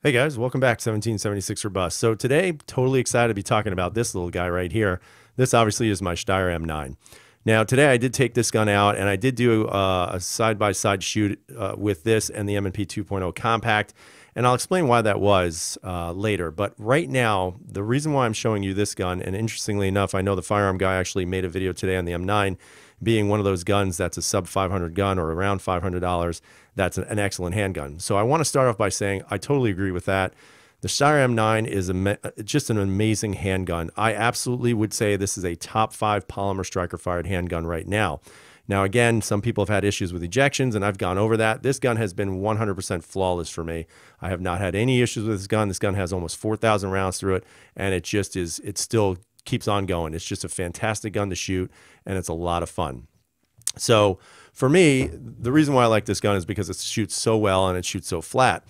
Hey guys, welcome back. 1776 or Bust. So today, totally excited to be talking about this little guy right here. This obviously is my Steyr M9. Now today I did take this gun out and I did do a side-by-side shoot with this and the M&P 2.0 Compact, and I'll explain why that was later. But right now, the reason why I'm showing you this gun, and interestingly enough, I know the firearm guy actually made a video today on the M9, being one of those guns that's a sub $500 gun or around $500, that's an excellent handgun. So I want to start off by saying I totally agree with that. The Steyr M9 is just an amazing handgun. I absolutely would say this is a top 5 polymer striker-fired handgun right now. Now, again, some people have had issues with ejections, and I've gone over that. This gun has been 100% flawless for me. I have not had any issues with this gun. This gun has almost 4,000 rounds through it, and it just is, it still keeps on going. It's just a fantastic gun to shoot, and it's a lot of fun. So for me, the reason why I like this gun is because it shoots so well and it shoots so flat.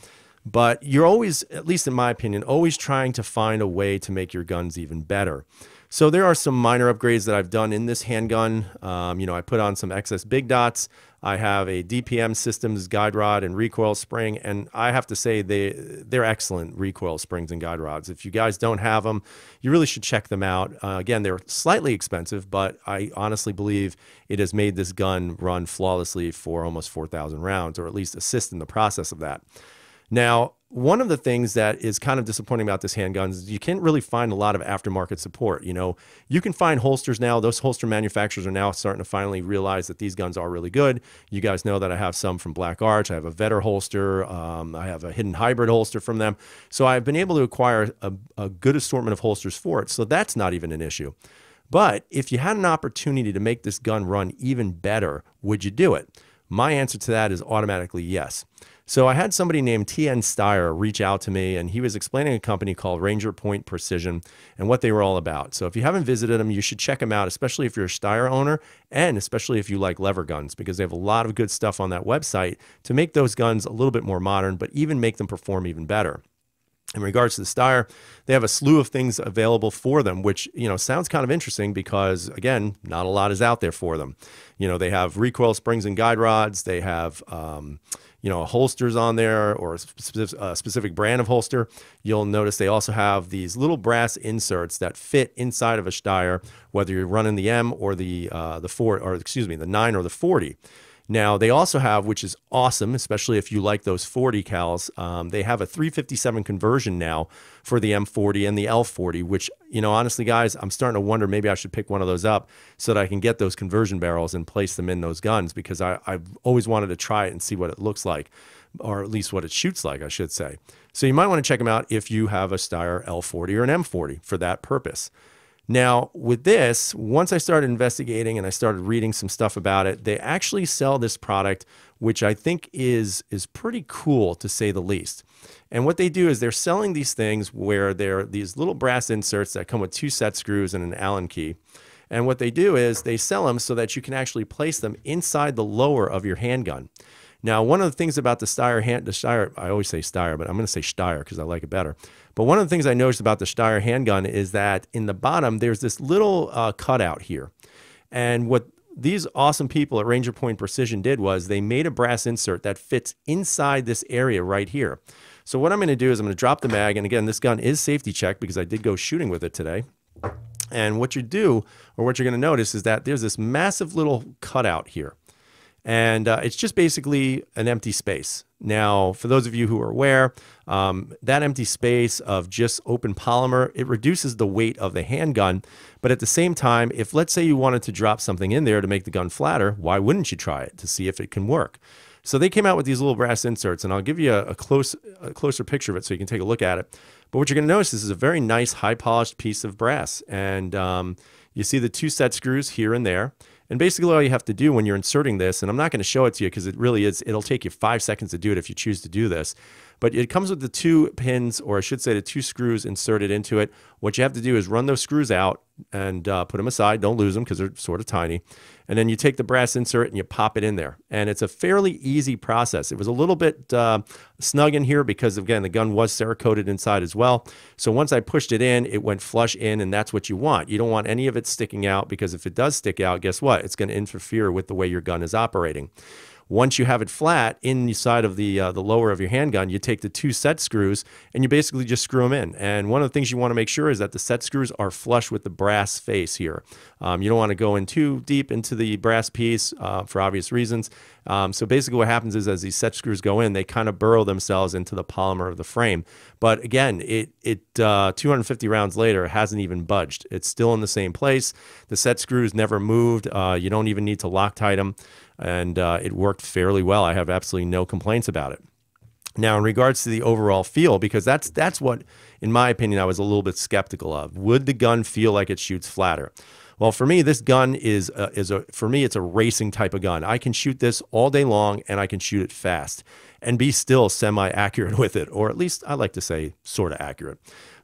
But you're always, at least in my opinion, always trying to find a way to make your guns even better. So there are some minor upgrades that I've done in this handgun. I put on some excess big dots. I have a DPM Systems guide rod and recoil spring, and I have to say they're excellent recoil springs and guide rods. If you guys don't have them, you really should check them out. Again, they're slightly expensive, but I honestly believe it has made this gun run flawlessly for almost 4,000 rounds, or at least assist in the process of that. Now, one of the things that is kind of disappointing about this handgun is you can't really find a lot of aftermarket support. You can find holsters now. Those holster manufacturers are now starting to finally realize that these guns are really good. You guys know that I have some from Black Arch. I have a Vetter holster. I have a hidden hybrid holster from them. So I've been able to acquire a good assortment of holsters for it. So that's not even an issue. But if you had an opportunity to make this gun run even better, would you do it? My answer to that is automatically yes. So I had somebody named TN Steyr reach out to me, and he was explaining a company called Ranger Point Precision and what they were all about. So if you haven't visited them, you should check them out, especially if you're a Steyr owner and especially if you like lever guns, because they have a lot of good stuff on that website to make those guns a little bit more modern, but even make them perform even better. In regards to the Steyr, they have a slew of things available for them, which, sounds kind of interesting because, again, not a lot is out there for them. They have recoil springs and guide rods. They have, holsters on there, or a specific brand of holster. You'll notice they also have these little brass inserts that fit inside of a Steyr, whether you're running the M or the 9 or the 40. Now, they also have, which is awesome, especially if you like those 40 cals, they have a 357 conversion now for the M40 and the L40, which, honestly, guys, I'm starting to wonder maybe I should pick one of those up so that I can get those conversion barrels and place them in those guns, because I've always wanted to try it and see what it looks like, or at least what it shoots like, I should say. So you might want to check them out if you have a Steyr L40 or an M40 for that purpose. Now, with this, once I started investigating and I started reading some stuff about it, they actually sell this product, which I think is pretty cool, to say the least. And what they do is they're selling these things where they're these little brass inserts that come with 2 set screws and an Allen key. And what they do is they sell them so that you can actually place them inside the lower of your handgun. Now, one of the things about the Steyr, I always say Steyr, but I'm going to say Steyr because I like it better. But one of the things I noticed about the Steyr handgun is that in the bottom, there's this little cutout here. And what these awesome people at Ranger Point Precision did was they made a brass insert that fits inside this area right here. So what I'm going to do is I'm going to drop the mag. And again, this gun is safety checked because I did go shooting with it today. And what you do, or what you're going to notice, is that there's this massive little cutout here. And it's just basically an empty space. Now, for those of you who are aware, that empty space of just open polymer, it reduces the weight of the handgun. But at the same time, if let's say you wanted to drop something in there to make the gun flatter, why wouldn't you try it to see if it can work? So they came out with these little brass inserts, and I'll give you a closer picture of it so you can take a look at it. But what you're going to notice is this is a very nice, high-polished piece of brass. And you see the 2 set screws here and there. And basically all you have to do when you're inserting this, and I'm not going to show it to you because it really is, it'll take you 5 seconds to do it if you choose to do this. But it comes with the 2 pins, or I should say the 2 screws inserted into it. What you have to do is run those screws out and put them aside. Don't lose them because they're sort of tiny. And then you take the brass insert and you pop it in there. And it's a fairly easy process. It was a little bit snug in here because, again, the gun was Cerakoted inside as well. So once I pushed it in, it went flush in, and that's what you want. You don't want any of it sticking out, because if it does stick out, guess what? It's going to interfere with the way your gun is operating. Once you have it flat inside of the lower of your handgun, you take the 2 set screws and you basically just screw them in. And one of the things you want to make sure is that the set screws are flush with the brass face here. You don't want to go in too deep into the brass piece for obvious reasons. So basically what happens is as these set screws go in, they kind of burrow themselves into the polymer of the frame. But again, it 250 rounds later hasn't even budged. It's still in the same place. The set screws never moved. You don't even need to Loctite them. And it worked fairly well. I have absolutely no complaints about it. Now, in regards to the overall feel, because that's what, in my opinion, I was a little bit skeptical of. Would the gun feel like it shoots flatter? Well, for me, this gun for me, it's a racing type of gun. I can shoot this all day long and I can shoot it fast and be still semi-accurate with it, or at least I like to say sort of accurate.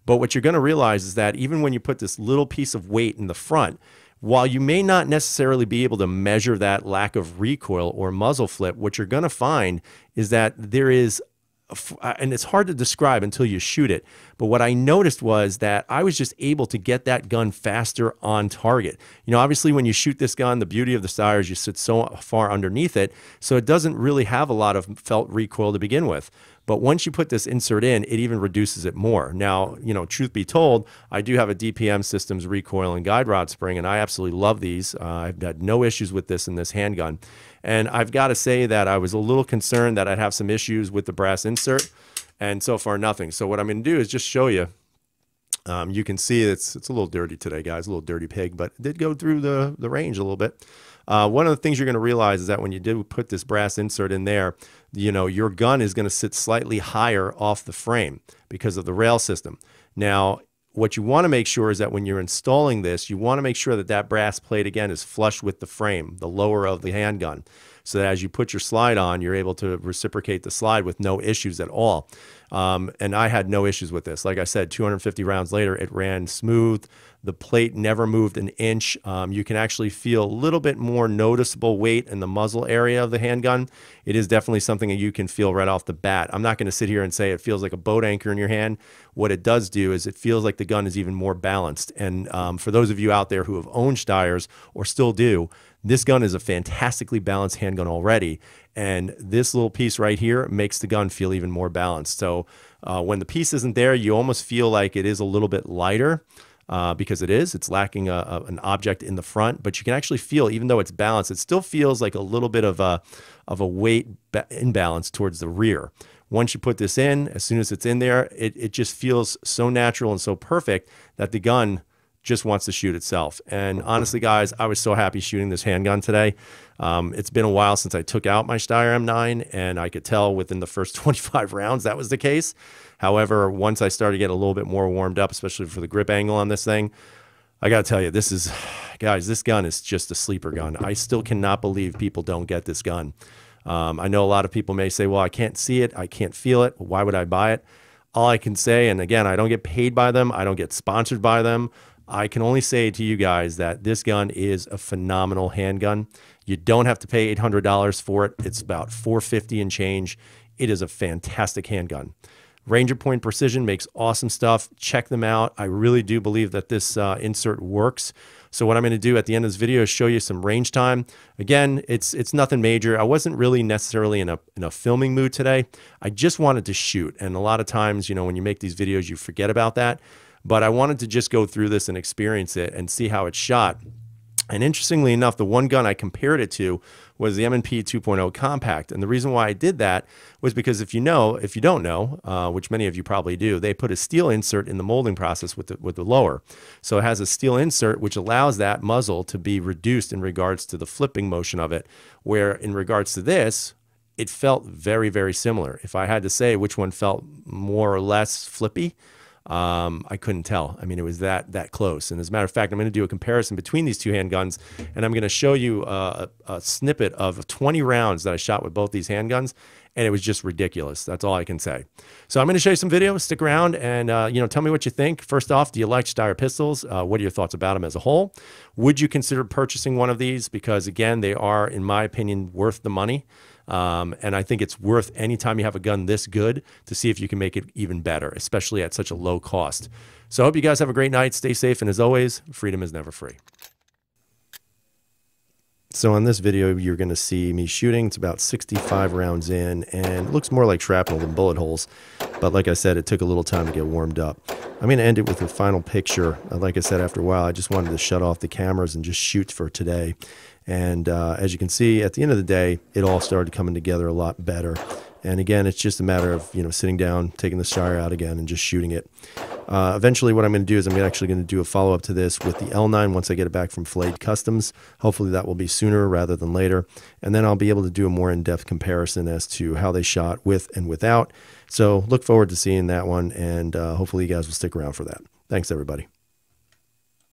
But what you're going to realize is that even when you put this little piece of weight in the front, while you may not necessarily be able to measure that lack of recoil or muzzle flip, what you're going to find is that there is, and it's hard to describe until you shoot it, but what I noticed was that I was just able to get that gun faster on target. You know, obviously when you shoot this gun, the beauty of the Steyr is you sit so far underneath it, so it doesn't really have a lot of felt recoil to begin with. But once you put this insert in, it even reduces it more. Now, you know, truth be told, I do have a DPM Systems recoil and guide rod spring, and I absolutely love these. I've had no issues with this in this handgun. And I've got to say that I was a little concerned that I'd have some issues with the brass insert, and so far nothing. So what I'm going to do is just show you. You can see it's a little dirty today, guys, a little dirty pig, but it did go through the range a little bit. One of the things you're going to realize is that when you do put this brass insert in there, you know, your gun is going to sit slightly higher off the frame because of the rail system. Now, what you want to make sure is that when you're installing this, you want to make sure that that brass plate, again, is flush with the frame, the lower of the handgun, so that as you put your slide on, you're able to reciprocate the slide with no issues at all. And I had no issues with this. Like I said, 250 rounds later, it ran smooth. The plate never moved an inch. You can actually feel a little bit more noticeable weight in the muzzle area of the handgun. It is definitely something that you can feel right off the bat. I'm not going to sit here and say it feels like a boat anchor in your hand. What it does do is it feels like the gun is even more balanced. And for those of you out there who have owned Steyrs or still do, this gun is a fantastically balanced handgun already. And this little piece right here makes the gun feel even more balanced. So when the piece isn't there, you almost feel like it is a little bit lighter. Because it's lacking an object in the front, but you can actually feel, even though it's balanced, it still feels like a little bit of a weight imbalance towards the rear. Once you put this in, as soon as it's in there, it just feels so natural and so perfect that the gun just wants to shoot itself. And honestly, guys, I was so happy shooting this handgun today. It's been a while since I took out my Steyr M9, and I could tell within the first 25 rounds that was the case. However, once I started getting a little bit more warmed up, especially for the grip angle on this thing, I got to tell you, guys, this gun is just a sleeper gun. I still cannot believe people don't get this gun. I know a lot of people may say, well, I can't see it, I can't feel it, why would I buy it? All I can say, and again, I don't get paid by them, I don't get sponsored by them, I can only say to you guys that this gun is a phenomenal handgun. You don't have to pay $800 for it. It's about $450 and change. It is a fantastic handgun. Ranger Point Precision makes awesome stuff. Check them out. I really do believe that this insert works. So what I'm going to do at the end of this video is show you some range time. Again, it's nothing major. I wasn't really necessarily in a filming mood today. I just wanted to shoot. And a lot of times, you know, when you make these videos, you forget about that. But I wanted to just go through this and experience it and see how it's shot. And interestingly enough, the one gun I compared it to was the M&P 2.0 Compact. And the reason why I did that was because if you don't know, which many of you probably do, they put a steel insert in the molding process with the lower. So it has a steel insert which allows that muzzle to be reduced in regards to the flipping motion of it, where in regards to this, it felt very, very similar. If I had to say which one felt more or less flippy, I couldn't tell. I mean, it was that close. And as a matter of fact, I'm going to do a comparison between these two handguns, and I'm going to show you a snippet of 20 rounds that I shot with both these handguns, and it was just ridiculous. That's all I can say. So I'm going to show you some video. Stick around and tell me what you think. First off, do you like Steyr pistols? What are your thoughts about them as a whole? Would you consider purchasing one of these? Because again, they are, in my opinion, worth the money. And I think it's worth any time you have a gun this good to see if you can make it even better, especially at such a low cost. So I hope you guys have a great night. Stay safe. And as always, freedom is never free. So on this video, you're going to see me shooting. It's about 65 rounds in, and it looks more like shrapnel than bullet holes. But like I said, it took a little time to get warmed up. I'm going to end it with a final picture. Like I said, after a while, I just wanted to shut off the cameras and just shoot for today. And as you can see, at the end of the day, it all started coming together a lot better. And again, it's just a matter of, sitting down, taking the Steyr out again, and just shooting it. Eventually, what I'm going to do is I'm actually going to do a follow-up to this with the L9 once I get it back from Flayed Customs. Hopefully, that will be sooner rather than later. And then I'll be able to do a more in-depth comparison as to how they shot with and without. So look forward to seeing that one, and hopefully you guys will stick around for that. Thanks, everybody.